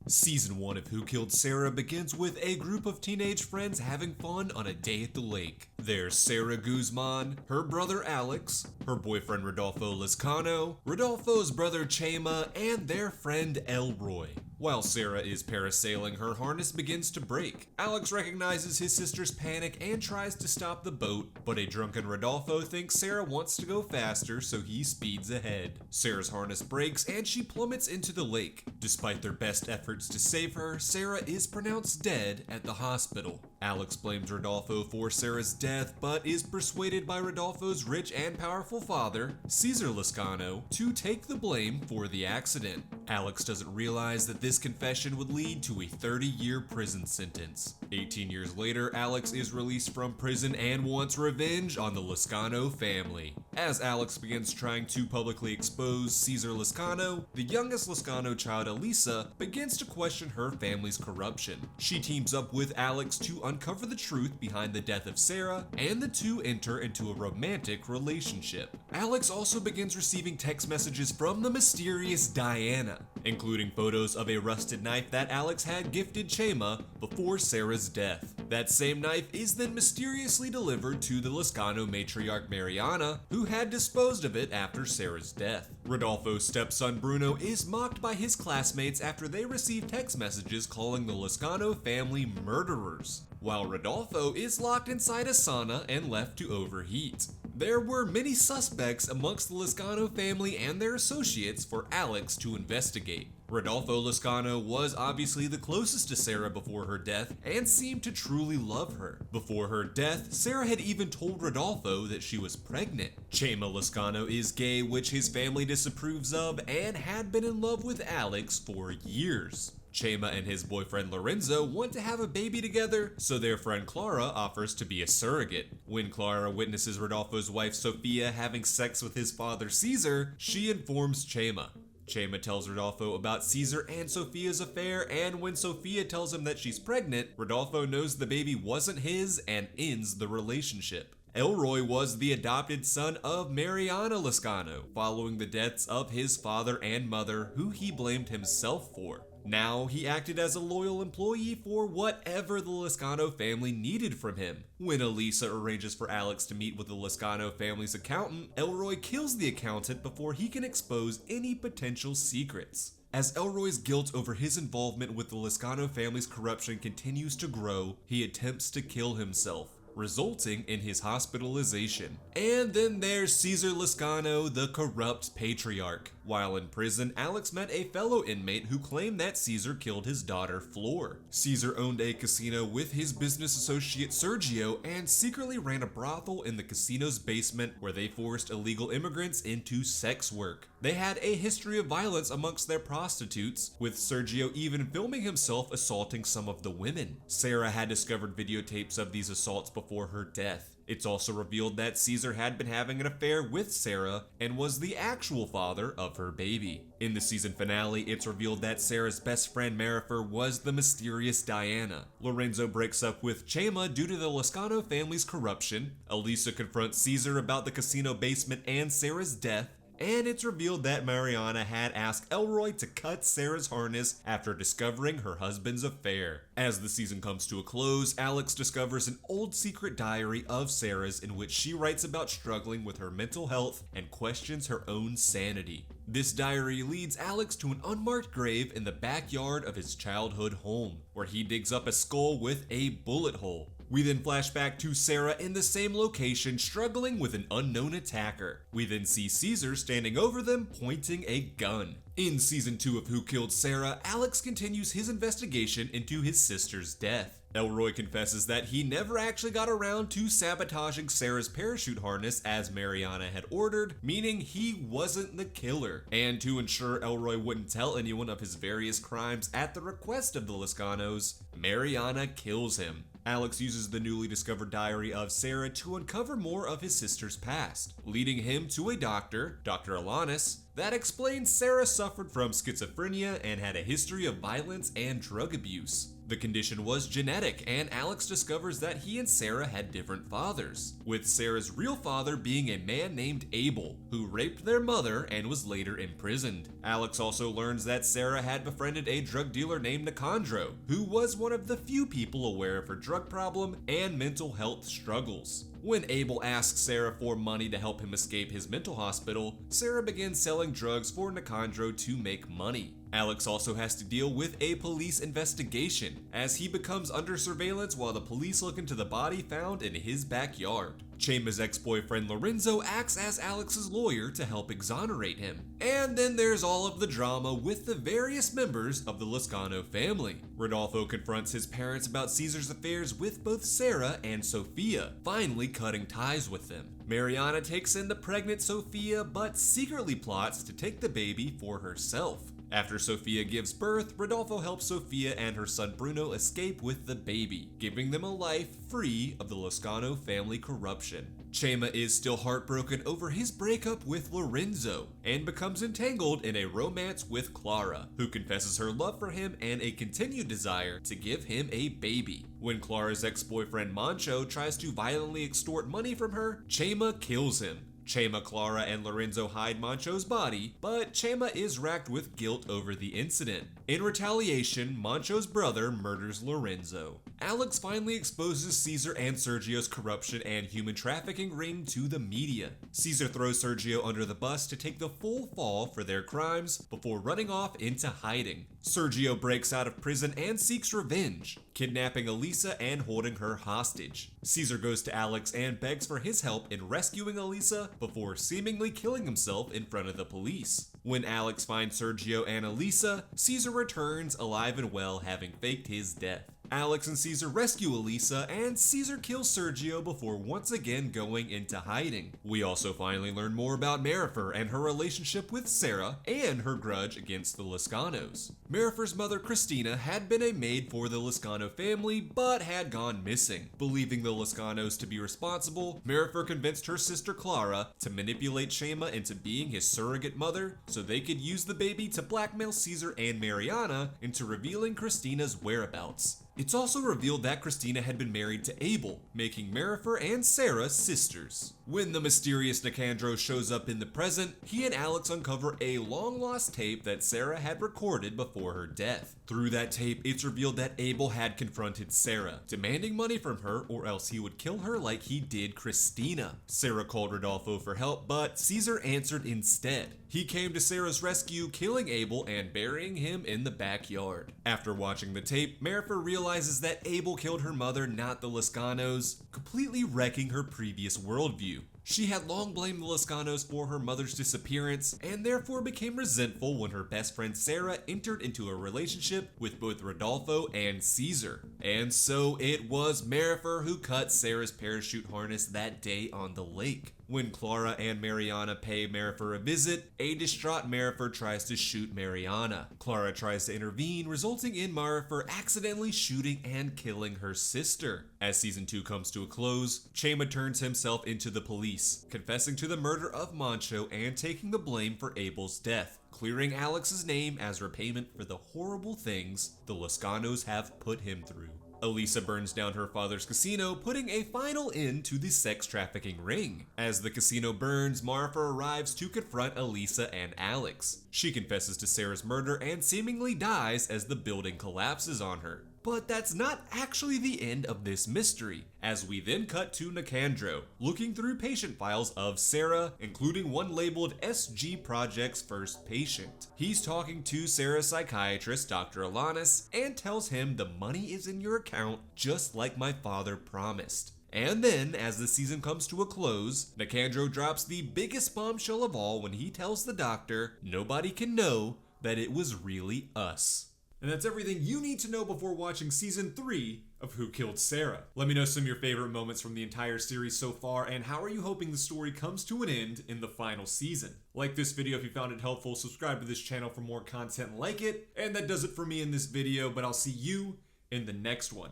Season 1 of Who Killed Sara begins with a group of teenage friends having fun on a day at the lake. There's Sara Guzmán, her brother Álex, her boyfriend Rodolfo Lazcano, Rodolfo's brother Chema, and their friend Elroy. While Sara is parasailing, her harness begins to break. Álex recognizes his sister's panic and tries to stop the boat, but a drunken Rodolfo thinks Sara wants to go faster, so he speeds ahead. Sara's harness breaks and she plummets into the lake. Despite their best efforts to save her, Sara is pronounced dead at the hospital. Álex blames Rodolfo for Sara's death, but is persuaded by Rodolfo's rich and powerful father, César Lazcano, to take the blame for the accident. Álex doesn't realize that this confession would lead to a 30-year prison sentence. 18 years later, Álex is released from prison and wants revenge on the Lazcano family. As Álex begins trying to publicly expose César Lazcano, the youngest Lazcano child, Elisa, begins to question her family's corruption. She teams up with Álex to uncover the truth behind the death of Sara, and the two enter into a romantic relationship. Álex also begins receiving text messages from the mysterious Diana, including photos of a rusted knife that Álex had gifted Chema before Sara's death. That same knife is then mysteriously delivered to the Lazcano matriarch Mariana, who had disposed of it after Sara's death. Rodolfo's stepson Bruno is mocked by his classmates after they receive text messages calling the Lazcano family murderers, while Rodolfo is locked inside a sauna and left to overheat. There were many suspects amongst the Lazcano family and their associates for Álex to investigate. Rodolfo Lazcano was obviously the closest to Sara before her death and seemed to truly love her. Before her death, Sara had even told Rodolfo that she was pregnant. Chema Lazcano is gay, which his family disapproves of, and had been in love with Álex for years. Chema and his boyfriend Lorenzo want to have a baby together, so their friend Clara offers to be a surrogate. When Clara witnesses Rodolfo's wife Sofia having sex with his father César, she informs Chema. Chema tells Rodolfo about César and Sofia's affair, and when Sofia tells him that she's pregnant, Rodolfo knows the baby wasn't his and ends the relationship. Elroy was the adopted son of Mariana Lazcano, following the deaths of his father and mother, who he blamed himself for. Now he acted as a loyal employee for whatever the Lazcano family needed from him. When Elisa arranges for Álex to meet with the Lazcano family's accountant, Elroy kills the accountant before he can expose any potential secrets. As Elroy's guilt over his involvement with the Lazcano family's corruption continues to grow, he attempts to kill himself, resulting in his hospitalization. And then there's César Lazcano, the corrupt patriarch. While in prison, Álex met a fellow inmate who claimed that César killed his daughter, Flor. César owned a casino with his business associate Sergio and secretly ran a brothel in the casino's basement where they forced illegal immigrants into sex work. They had a history of violence amongst their prostitutes, with Sergio even filming himself assaulting some of the women. Sara had discovered videotapes of these assaults before her death. It's also revealed that César had been having an affair with Sara and was the actual father of her baby. In the season finale, it's revealed that Sara's best friend Marifer was the mysterious Diana. Lorenzo breaks up with Chema due to the Lazcano family's corruption. Elisa confronts César about the casino basement and Sara's death. And it's revealed that Mariana had asked Elroy to cut Sara's harness after discovering her husband's affair. As the season comes to a close, Álex discovers an old secret diary of Sara's in which she writes about struggling with her mental health and questions her own sanity. This diary leads Álex to an unmarked grave in the backyard of his childhood home, where he digs up a skull with a bullet hole. We then flash back to Sara in the same location, struggling with an unknown attacker. We then see César standing over them, pointing a gun. In season 2 of Who Killed Sara, Álex continues his investigation into his sister's death. Elroy confesses that he never actually got around to sabotaging Sara's parachute harness as Mariana had ordered, meaning he wasn't the killer. And to ensure Elroy wouldn't tell anyone of his various crimes at the request of the Lazcanos, Mariana kills him. Álex uses the newly discovered diary of Sara to uncover more of his sister's past, leading him to a doctor, Dr. Alanis, that explains Sara suffered from schizophrenia and had a history of violence and drug abuse. The condition was genetic, and Álex discovers that he and Sara had different fathers, with Sara's real father being a man named Abel, who raped their mother and was later imprisoned. Álex also learns that Sara had befriended a drug dealer named Alejandro, who was one of the few people aware of her drug problem and mental health struggles. When Abel asks Sara for money to help him escape his mental hospital, Sara begins selling drugs for Alejandro to make money. Álex also has to deal with a police investigation, as he becomes under surveillance while the police look into the body found in his backyard. Chema's ex-boyfriend Lorenzo acts as Alex's lawyer to help exonerate him. And then there's all of the drama with the various members of the Lazcano family. Rodolfo confronts his parents about Cesar's affairs with both Sara and Sofia, finally cutting ties with them. Mariana takes in the pregnant Sofia, but secretly plots to take the baby for herself. After Sofia gives birth, Rodolfo helps Sofia and her son Bruno escape with the baby, giving them a life free of the Lazcano family corruption. Chema is still heartbroken over his breakup with Lorenzo, and becomes entangled in a romance with Clara, who confesses her love for him and a continued desire to give him a baby. When Clara's ex-boyfriend Mancho tries to violently extort money from her, Chema kills him. Chema, Clara, and Lorenzo hide Mancho's body, but Chema is racked with guilt over the incident. In retaliation, Mancho's brother murders Lorenzo. Álex finally exposes Cesar and Sergio's corruption and human trafficking ring to the media. Cesar throws Sergio under the bus to take the full fall for their crimes before running off into hiding. Sergio breaks out of prison and seeks revenge, kidnapping Elisa and holding her hostage. Cesar goes to Álex and begs for his help in rescuing Elisa before seemingly killing himself in front of the police. When Álex finds Sergio and Elisa, Cesar returns alive and well, having faked his death. Álex and Cesar rescue Elisa, and Cesar kills Sergio before once again going into hiding. We also finally learn more about Marifer and her relationship with Sara, and her grudge against the Lazcanos. Marifer's mother Cristina had been a maid for the Lazcano family, but had gone missing. Believing the Lazcanos to be responsible, Marifer convinced her sister Clara to manipulate Chema into being his surrogate mother, so they could use the baby to blackmail Cesar and Mariana into revealing Cristina's whereabouts. It's also revealed that Cristina had been married to Abel, making Marifer and Sara sisters. When the mysterious Alejandro shows up in the present, he and Álex uncover a long-lost tape that Sara had recorded before her death. Through that tape, it's revealed that Abel had confronted Sara, demanding money from her or else he would kill her like he did Cristina. Sara called Rodolfo for help, but Cesar answered instead. He came to Sara's rescue, killing Abel and burying him in the backyard. After watching the tape, Marifer realizes that Abel killed her mother, not the Lazcanos, completely wrecking her previous worldview. She had long blamed the Lazcanos for her mother's disappearance, and therefore became resentful when her best friend Sara entered into a relationship with both Rodolfo and Cesar. And so it was Marifer who cut Sara's parachute harness that day on the lake. When Clara and Mariana pay Marifer a visit, a distraught Marifer tries to shoot Mariana. Clara tries to intervene, resulting in Marifer accidentally shooting and killing her sister. As season 2 comes to a close, Chema turns himself into the police, confessing to the murder of Mancho and taking the blame for Abel's death, clearing Alex's name as repayment for the horrible things the Lazcanos have put him through. Elisa burns down her father's casino, putting a final end to the sex trafficking ring. As the casino burns, Marifer arrives to confront Elisa and Álex. She confesses to Sara's murder and seemingly dies as the building collapses on her. But that's not actually the end of this mystery, as we then cut to Alejandro, looking through patient files of Sara, including one labeled SG Project's first patient. He's talking to Sara's psychiatrist, Dr. Alanis, and tells him the money is in your account, just like my father promised. And then, as the season comes to a close, Alejandro drops the biggest bombshell of all when he tells the doctor nobody can know that it was really us. And that's everything you need to know before watching season 3 of Who Killed Sara. Let me know some of your favorite moments from the entire series so far, and how are you hoping the story comes to an end in the final season? Like this video if you found it helpful, subscribe to this channel for more content like it, and that does it for me in this video, but I'll see you in the next one.